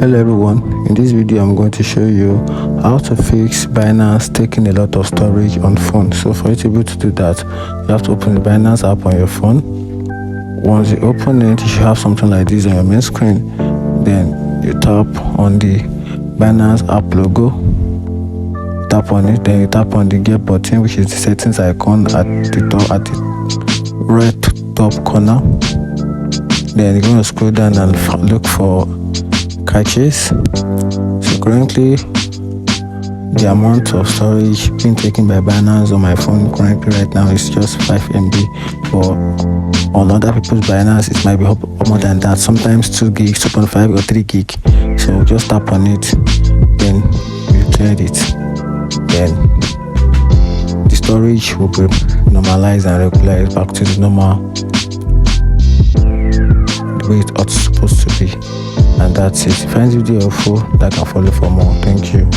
Hello everyone, in this video I'm going to show you how to fix Binance taking a lot of storage on phone. So for you to be able to do that, you have to open the Binance app on your phone. Once you open it, you should have something like this on your main screen. Then you tap on the Binance app logo, tap on it, then you tap on the get button, which is the settings icon at the top, at the right top corner. Then you're going to scroll down and look for caches. So currently the amount of storage being taken by Binance on my phone currently right now is just 5 MB, but on other people's Binance it might be more than that, sometimes 2 gigs, 2.5 or 3 gig. So just tap on it, then you clear it, then the storage will be normalized and regularized back to the normal the way it's supposed to be. And that's it. If you find this video helpful, like and follow for more. Thank you.